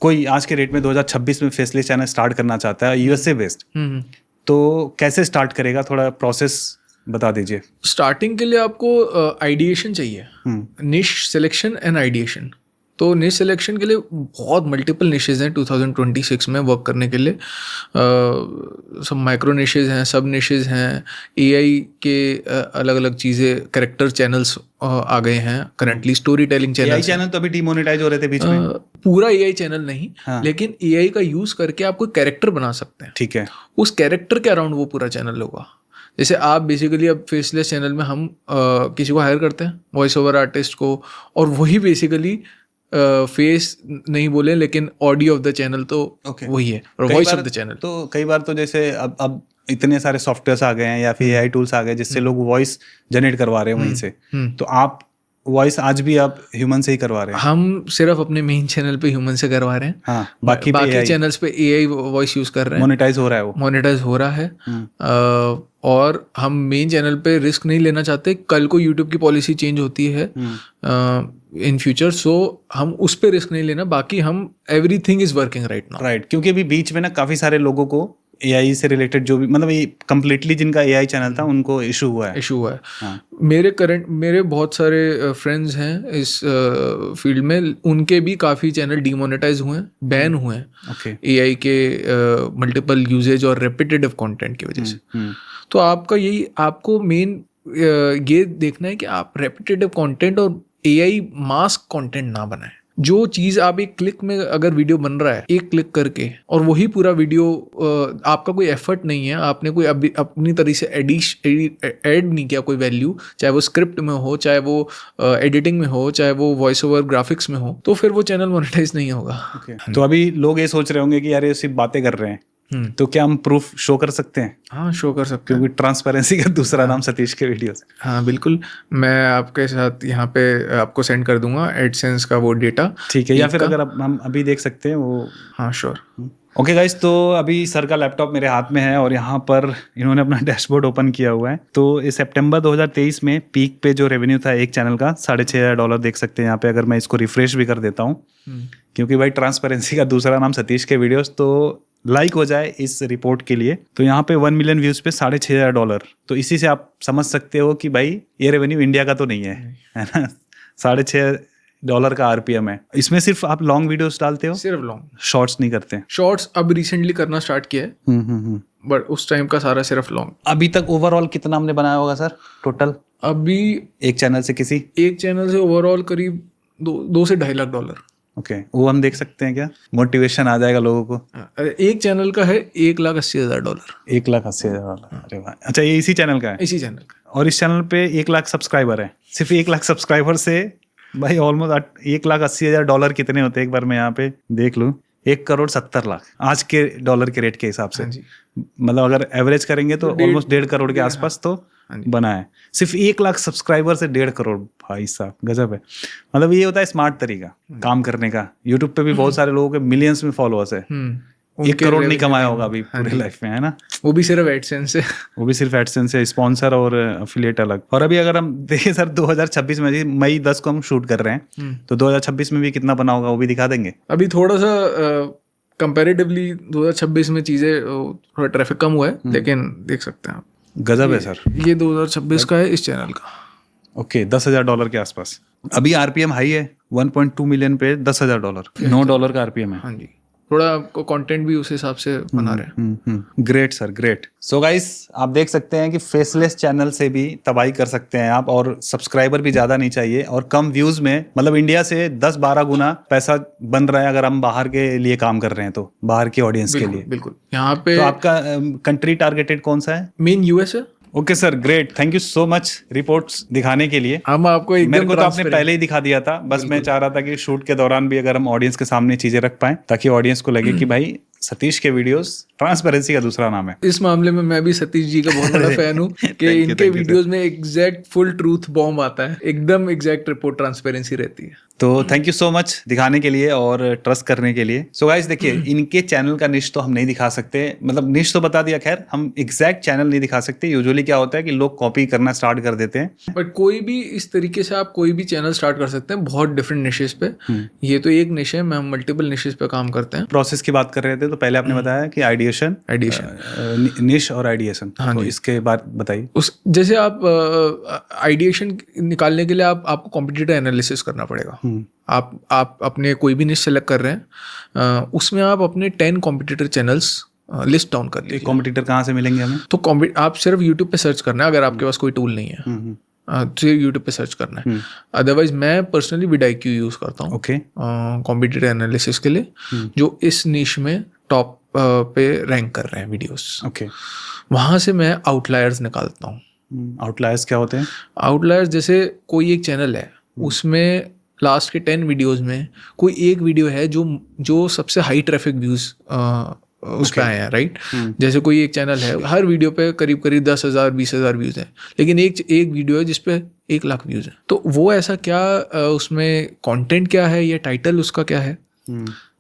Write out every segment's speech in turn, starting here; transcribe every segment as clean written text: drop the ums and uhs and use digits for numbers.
कोई आज के डेट में 2026 में फेसलेस चैनल स्टार्ट करना चाहता है यूएसए बेस्ड, तो कैसे स्टार्ट करेगा, थोड़ा प्रोसेस बता दीजिए। स्टार्टिंग के लिए आपको आइडिएशन चाहिए, निश सिलेक्शन एंड आइडिएशन। तो निश सिलेक्शन के लिए बहुत मल्टीपल निशेज हैं 2026 में वर्क करने के लिए। सब माइक्रो निशेज हैं, सब निशेज हैं, एआई के अलग अलग चीज़ें, कैरेक्टर चैनल्स आ गए हैं currently, story telling channel. AI channel तो अभी डिमोनेटाइज हो रहे थे बीच में। पूरा एआई चैनल नहीं, लेकिन एआई का यूज़ करके आप कोई कैरेक्टर बना सकते हैं। ठीक है, उस कैरेक्टर के अराउंड वो पूरा चैनल होगा। जैसे आप बेसिकली अब फेसलेस चैनल में हम किसी को हायर करते हैं, वॉइस ओवर आर्टिस्ट को, और वही बेसिकली फेस नहीं बोले लेकिन ऑडियो ऑफ द चैनल तो वही है, और वॉइस ऑफ द चैनल। तो कई बार तो जैसे अब इतने सारे सॉफ्टवेयर्स आ गए हैं या फिर एआई टूल्स आ गए जिससे लोग वॉइस जनरेट करवा रहे हैं वहीं से, तो आप वॉइस आज भी आप ह्यूमन से ही करवा रहे हैं? हम सिर्फ अपने मेन चैनल पे ह्यूमन से करवा रहे हैं। हाँ, बाकी चैनल्स पे एआई वॉइस यूज कर रहे हैं। मोनेटाइज हो रहा है, वो मोनेटाइज हो रहा है। और हम मेन चैनल पे रिस्क नहीं लेना चाहते। कल को यूट्यूब की पॉलिसी चेंज होती है इन फ्यूचर, सो हम उस पे रिस्क नहीं लेना। बाकी हम everything is working right now. Right, क्योंकि अभी बीच में ना काफी सारे लोगों को एआई से रिलेटेड जो भी, मतलब ये कंप्लीटली जिनका एआई चैनल था उनको इशू हुआ है। हाँ। मेरे बहुत सारे फ्रेंड्स हैं इस फील्ड में, उनके भी काफ़ी चैनल डिमोनेटाइज हुए हैं, बैन हुए हैं एआई के मल्टीपल यूजेज और रेपिटेटिव कंटेंट की वजह से। तो आपको मेन ये देखना है कि आप रेपिटेटिव कंटेंट और एआई मास्क कंटेंट ना बनाएं। जो चीज़ आप एक क्लिक में, अगर वीडियो बन रहा है एक क्लिक करके और वही पूरा वीडियो, आपका कोई एफर्ट नहीं है, आपने कोई अपनी तरह से ऐड नहीं किया कोई वैल्यू, चाहे वो स्क्रिप्ट में हो, चाहे वो एडिटिंग में हो, चाहे वो वॉइस ओवर ग्राफिक्स में हो, तो फिर वो चैनल मोनेटाइज नहीं होगा। तो अभी लोग ये सोच रहे होंगे कि यार ये सिर्फ बातें कर रहे हैं, तो क्या हम प्रूफ शो कर सकते हैं? हाँ, शो कर सकते हैं, क्योंकि ट्रांसपेरेंसी का दूसरा नाम सतीश के वीडियोस। हाँ बिल्कुल, मैं आपके साथ यहाँ पे आपको सेंड कर दूंगा एडसेंस का वो डेटा। ठीक है, या फिर अगर हम अभी देख सकते हैं वो। हाँ श्योर। ओके गाइस, तो अभी सर का लैपटॉप मेरे हाथ में है और यहाँ पर इन्होंने अपना डैशबोर्ड ओपन किया हुआ है। तो इस सितंबर 2023 में पीक पे जो रेवेन्यू था एक चैनल का $6,500 देख सकते हैं यहाँ पे। अगर मैं इसको रिफ्रेश भी कर देता हूँ, क्योंकि भाई ट्रांसपेरेंसी का दूसरा नाम सतीश के वीडियोस, तो लाइक हो जाए इस रिपोर्ट के लिए। तो यहाँ पे 1 मिलियन व्यूज पे $6,500। तो इसी से आप समझ सकते हो कि भाई ये रेवेन्यू इंडिया का तो नहीं है ना। $6,500 का आरपीएम है। इसमें सिर्फ आप लॉन्ग वीडियोस डालते हो? सिर्फ लॉन्ग, शॉर्ट्स नहीं करते? शॉर्ट्स अब रिसेंटली करना स्टार्ट किया है, बट उस टाइम का सारा सिर्फ लॉन्ग। अभी तक ओवरऑल कितना हमने बनाया होगा सर टोटल? अभी एक चैनल से ओवरऑल करीब $2 से $2.5 लाख। ओके, वो हम देख सकते हैं क्या? मोटिवेशन आ जाएगा लोगों को। एक चैनल का है $1,80,000। $1,80,000, अरे वाह। अच्छा, ये इसी चैनल का है? इसी चैनल का। और इस चैनल पे 1 लाख सब्सक्राइबर है। सिर्फ 1 लाख सब्सक्राइबर से भाई ऑलमोस्ट $1,80,000 कितने होते हैं? एक बार मैं यहाँ पे देख लूँ, 1,70,00,000 आज के डॉलर के रेट के हिसाब से। मतलब अगर एवरेज करेंगे तो ऑलमोस्ट 1.5 करोड़ के आसपास तो बना है। सिर्फ 1 लाख सब्सक्राइबर से 1.5 करोड़, भाई साहब गजब है। मतलब ये होता है स्मार्ट तरीका काम करने का। यूट्यूब पे भी बहुत सारे लोगों के मिलियंस में फॉलोअर्स है, 1 करोड़ नहीं कमाया होगा अभी पूरी लाइफ में, है ना? वो भी सिर्फ एडसेंस से। वो भी सिर्फ एडसेंस से, स्पॉन्सर और एफिलिएट अलग। और अभी अगर हम देखें सर 2026 में, मई 10 को हम शूट कर रहे हैं, तो 2026 में भी कितना बना होगा वो भी दिखा देंगे? अभी थोड़ा सा कंपैरेटिवली 2026 में चीजें, थोड़ा ट्रैफिक कम हुआ है, लेकिन देख सकते हैं आप। गजब है सर। ये 2026 का है इस चैनल का। ओके, $10,000 के आसपास। अभी आरपीएम हाई है, 1.2 मिलियन पे $10,000, $9 का आरपीएम है। हाँ जी, थोड़ा आपको कंटेंट भी उस हिसाब से बना रहे हैं। Great sir, great. So guys, आप देख सकते हैं कि फेसलेस चैनल से भी तबाही कर सकते हैं आप, और सब्सक्राइबर भी ज्यादा नहीं चाहिए, और कम व्यूज में, मतलब इंडिया से 10-12 गुना पैसा बन रहा है अगर हम बाहर के लिए काम कर रहे हैं, तो बाहर की ऑडियंस के लिए। बिल्कुल। यहाँ पे तो आपका कंट्री टारगेटेड कौन सा है? मेन यूएस है। Okay sir, great, thank you so much reports दिखाने के लिए। हम आपको मेरे को तो आपने पहले ही दिखा दिया था, बस मैं चाह रहा था कि शूट के दौरान भी अगर हम ऑडियंस के सामने चीजें रख पाएं, ताकि ऑडियंस को लगे कि भाई सतीश के वीडियोस ट्रांसपेरेंसी का दूसरा नाम है। इस मामले में मैं भी सतीश जी का बहुत बड़ा फैन हूँ कि इनके वीडियोस में एग्जैक्ट फुल ट्रूथ बॉम्ब आता है, एकदम एग्जैक्ट रिपोर्ट, ट्रांसपेरेंसी रहती है। तो थैंक यू सो मच दिखाने के लिए और ट्रस्ट करने के लिए। सो गाइस देखिए, इनके चैनल का निश तो हम नहीं दिखा सकते, मतलब निश तो बता दिया, खैर हम एग्जैक्ट चैनल नहीं दिखा सकते। यूजुअली क्या होता है कि लोग कॉपी करना स्टार्ट कर देते हैं, बट कोई भी इस तरीके से आप कोई भी चैनल स्टार्ट कर सकते हैं बहुत डिफरेंट निशेस पे। ये तो एक निश है, हम मल्टीपल निशेस पे काम करते हैं। प्रोसेस की बात कर रहे थे तो पहले आपने बताया कि आइडिएशन, निश और आइडिएशन, तो इसके बाद बताइए। जैसे आप आइडिएशन निकालने के लिए आपको कॉम्पिटिटर एनालिसिस करना पड़ेगा। आप अपने कोई भी निश सेलेक्ट कर रहे हैं, उसमें आप अपने 10 कॉम्पिटिटर चैनल्स लिस्ट डाउन कर लीजिए। कॉम्पिटिटर कहाँ से मिलेंगे हमें? तो आप सिर्फ यूट्यूब पे सर्च करना है, अगर आपके पास कोई टूल नहीं है तो यूट्यूब पे सर्च करना है। अदरवाइज मैं पर्सनली vidIQ यूज करता हूँ कॉम्पिटिटर एनालिसिस के लिए, जो इस निश में टॉप पे रैंक कर रहे हैं वीडियोस। वहां से मैं आउटलायर्स निकालता हूँ। आउटलायर्स क्या होते हैं? आउटलायर्स जैसे कोई एक चैनल है, उसमें लास्ट के 10 वीडियोस में कोई एक वीडियो है जो सबसे हाई ट्रैफिक व्यूज उस पे आए हैं, राइट? जैसे कोई एक चैनल है, हर वीडियो पे करीब 10,000 20,000 व्यूज हैं, लेकिन एक वीडियो है जिसपे 1 लाख व्यूज हैं। तो वो ऐसा क्या, उसमें कंटेंट क्या है, या टाइटल उसका क्या है,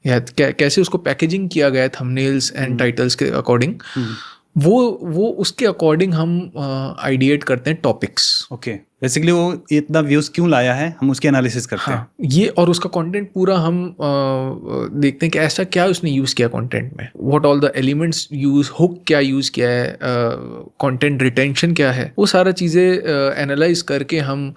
या कैसे उसको पैकेजिंग किया गया है थंबनेल्स एंड टाइटल्स के अकॉर्डिंग, वो उसके अकॉर्डिंग हम आइडिएट करते हैं टॉपिक्स। बेसिकली वो इतना व्यूज क्यों लाया है, हम उसकी एनालिसिस करते हैं। ये और उसका कंटेंट पूरा हम देखते हैं कि ऐसा क्या उसने यूज किया कंटेंट में, what all the elements use, hook क्या यूज किया है, कंटेंट रिटेंशन क्या है, वो सारा चीजें एनालाइज करके हम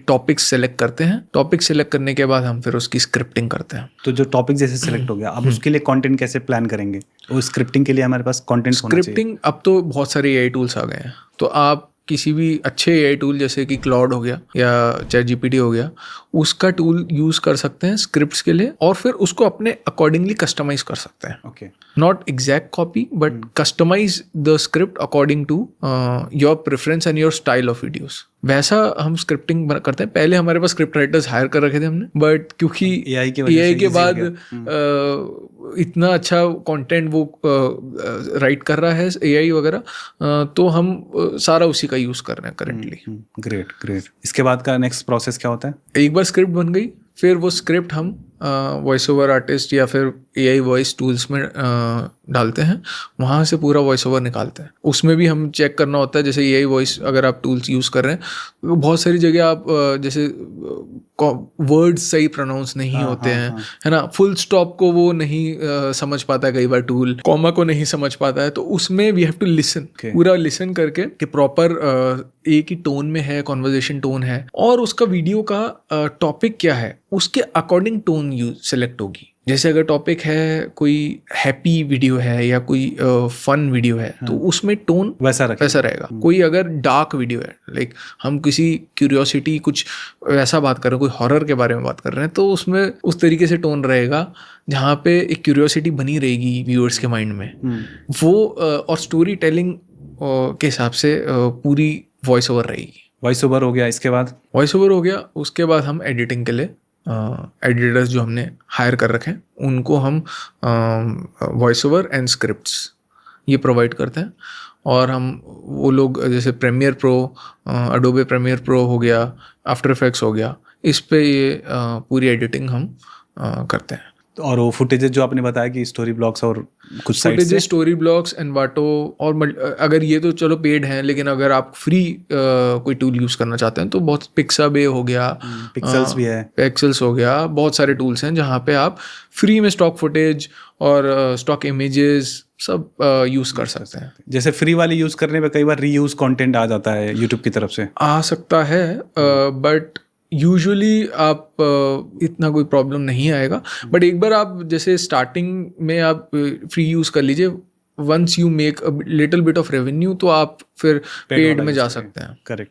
टॉपिक्स सेलेक्ट करते हैं। टॉपिक सेलेक्ट करने के बाद हम फिर उसकी स्क्रिप्टिंग करते हैं। तो जो टॉपिक जैसे सेलेक्ट हो गया, अब उसके लिए कंटेंट कैसे प्लान करेंगे? वो स्क्रिप्टिंग के लिए हमारे पास कंटेंट होना चाहिए। स्क्रिप्टिंग, अब तो बहुत सारे AI टूल्स आ गए हैं, तो आप किसी भी अच्छे AI टूल जैसे कि क्लाउड हो गया या ChatGPT हो गया, उसका टूल यूज कर सकते हैं स्क्रिप्ट्स के लिए, और फिर उसको अपने अकॉर्डिंगली कस्टमाइज कर सकते हैं। Not exact copy, but customize the script according to your preference and your style of videos. वैसा हम स्क्रिप्टिंग करते हैं। पहले हमारे पास स्क्रिप्ट राइटर्स हायर कर रखे थे हमने, बट क्योंकि AI के बाद इतना अच्छा कंटेंट वो राइट कर रहा है AI वगैरह, तो हम सारा उसी का यूज कर रहे हैं करेंटली। ग्रेट। इसके बाद का नेक्स्ट प्रोसेस क्या होता है? एक बार स्क्रिप्ट बन गई, फिर वो स्क्रिप्ट हम वॉइस ओवर आर्टिस्ट या फिर AI वॉइस टूल्स में डालते हैं, वहाँ से पूरा वॉइस ओवर निकालते हैं। उसमें भी हम चेक करना होता है, जैसे AI वॉइस अगर आप टूल्स यूज़ कर रहे हैं, तो बहुत सारी जगह आप जैसे वर्ड्स सही प्रोनाउंस नहीं होते हैं, है ना, फुल स्टॉप को वो नहीं समझ पाता है, कई बार टूल कॉमा को नहीं समझ पाता है, तो उसमें वी हैव टू लिसन, पूरा लिसन करके कि प्रॉपर एक ही टोन में है, कॉन्वर्जेशन टोन है, और उसका वीडियो का टॉपिक क्या है, उसके अकॉर्डिंग टोन यूज सेलेक्ट होगी। जैसे अगर टॉपिक है कोई हैप्पी वीडियो है या कोई फन वीडियो है, तो उसमें टोन वैसा रहेगा। कोई अगर डार्क वीडियो है, लाइक हम किसी क्यूरियोसिटी कुछ वैसा बात कर रहे हैं, कोई हॉरर के बारे में बात कर रहे हैं, तो उसमें उस तरीके से टोन रहेगा जहाँ पे एक क्यूरियोसिटी बनी रहेगी व्यूअर्स के माइंड में। वो और स्टोरी टेलिंग के हिसाब से पूरी वॉइस ओवर रहेगी। वॉइस ओवर हो गया, इसके बाद वॉइस ओवर हो गया, उसके बाद हम एडिटिंग के लिए एडिटर्स जो हमने हायर कर रखे हैं, उनको हम वॉइस ओवर एंड स्क्रिप्ट्स ये प्रोवाइड करते हैं। और हम वो लोग जैसे Premiere Pro, Adobe Premiere Pro हो गया, आफ्टर इफेक्ट्स हो गया, इस पे ये पूरी एडिटिंग हम करते हैं। और वो फुटेजेस जो आपने बताया कि स्टोरी ब्लॉग्स और कुछ साइट्स से, स्टोरी ब्लॉग्स, एनवाटो, और अगर ये तो चलो पेड हैं, लेकिन अगर आप फ्री कोई टूल यूज करना चाहते हैं तो बहुत पिक्साबे हो गया, पिक्सेल्स भी है, पिक्सेल्स हो गया, बहुत सारे टूल्स हैं जहाँ पे आप फ्री में स्टॉक फुटेज और स्टॉक इमेजेस सब यूज कर सकते हैं। जैसे फ्री वाली यूज करने पे कई बार रीयूज कंटेंट आ जाता है यूट्यूब की तरफ से, आ सकता है, बट यूजुअली आप इतना कोई प्रॉब्लम नहीं आएगा। बट एक बार आप जैसे स्टार्टिंग में आप फ्री यूज कर लीजिए, once you make a little bit of revenue, तो आप फिर पेड में जा सकते हैं। करेक्ट।